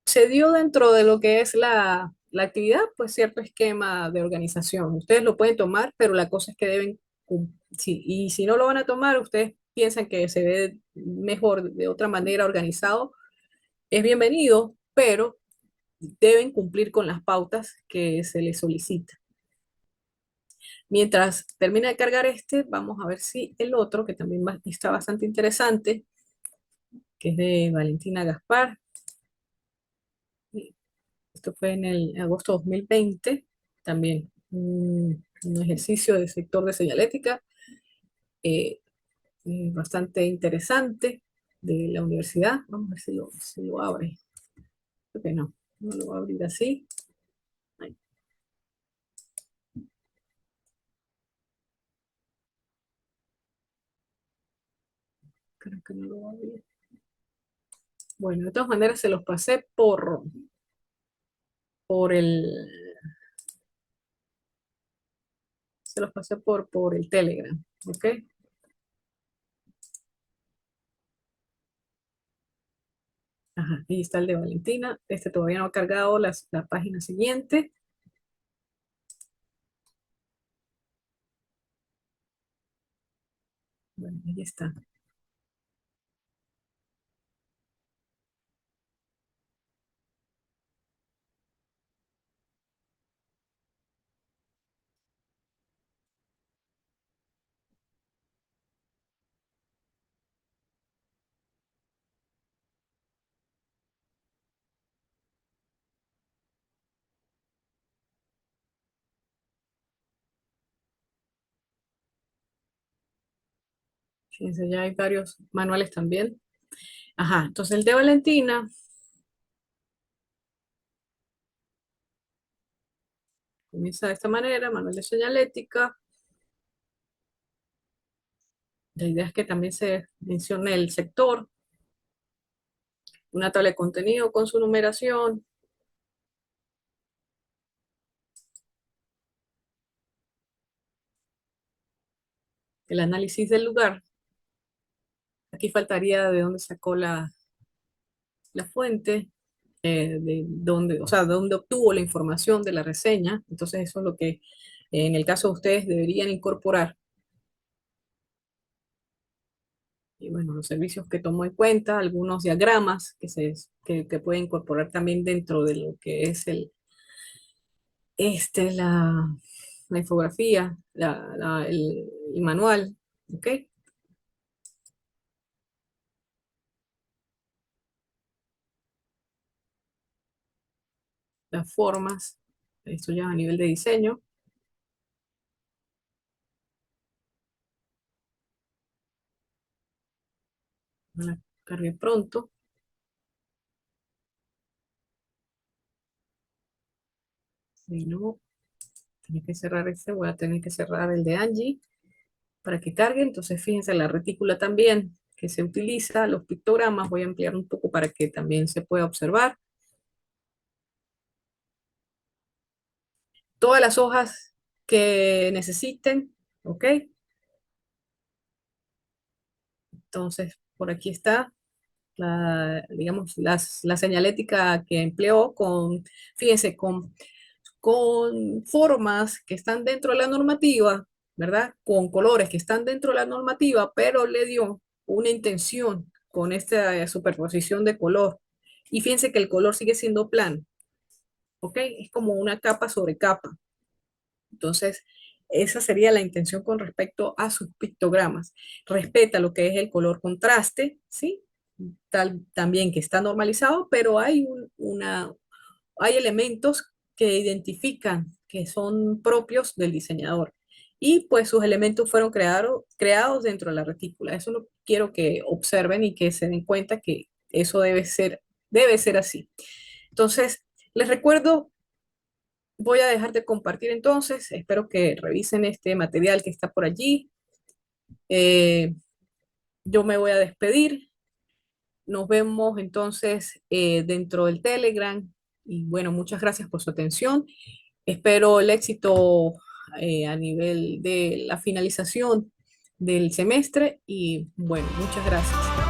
[SPEAKER 1] Se dio dentro de lo que es la actividad, pues cierto esquema de organización. Ustedes lo pueden tomar, pero la cosa es que deben, sí, y si no lo van a tomar, ustedes piensan que se ve mejor de otra manera organizado, es bienvenido, pero deben cumplir con las pautas que se les solicita. Mientras termina de cargar este, vamos a ver si el otro, que también está bastante interesante, que es de Valentina Gaspar. Esto fue en el agosto 2020, también un ejercicio del sector de señalética eh, bastante interesante de la universidad. Vamos a ver si lo abre. Creo que no, no lo va a abrir así. Ay, creo que no lo va a abrir. Bueno, de todas maneras se los pasé por se los pasé por el Telegram, ¿ok? Ajá, ahí está el de Valentina. Este todavía no ha cargado la página siguiente. Bueno, ahí está. Fíjense, ya hay varios manuales también. Ajá, entonces el de Valentina comienza de esta manera, manual de señalética. La idea es que también se mencione el sector, una tabla de contenido con su numeración, el análisis del lugar. aquí faltaría de dónde sacó la fuente, de dónde, o sea, de dónde obtuvo la información de la reseña. Entonces eso es lo que en el caso de ustedes deberían incorporar. Y bueno, los servicios que tomó en cuenta, algunos diagramas que puede incorporar también dentro de lo que es la infografía, el manual, ¿ok? Las formas, esto ya a nivel de diseño, no la cargue pronto, si no, tiene que cerrar este, voy a tener que cerrar el de Angie para que cargue. Entonces, fíjense, la retícula también que se utiliza, los pictogramas, voy a ampliar un poco para que también se pueda observar. Todas las hojas que necesiten, ¿ok? Entonces, por aquí está digamos, la señalética que empleó fíjense, con formas que están dentro de la normativa, ¿verdad? Con colores que están dentro de la normativa, pero le dio una intención con esta superposición de color. Y fíjense que el color sigue siendo plano, ¿ok? Es como una capa sobre capa. Entonces, esa sería la intención con respecto a sus pictogramas. Respeta lo que es el color contraste, ¿sí? También que está normalizado, pero hay elementos que identifican que son propios del diseñador. Y pues sus elementos fueron creados dentro de la retícula. Eso lo quiero que observen y que se den cuenta que eso debe ser así. Entonces, les recuerdo, voy a dejar de compartir entonces. Espero que revisen este material que está por allí. Eh, yo me voy a despedir. Nos vemos entonces dentro del Telegram. Y bueno, muchas gracias por su atención. Espero el éxito a nivel de la finalización del semestre y bueno, muchas gracias.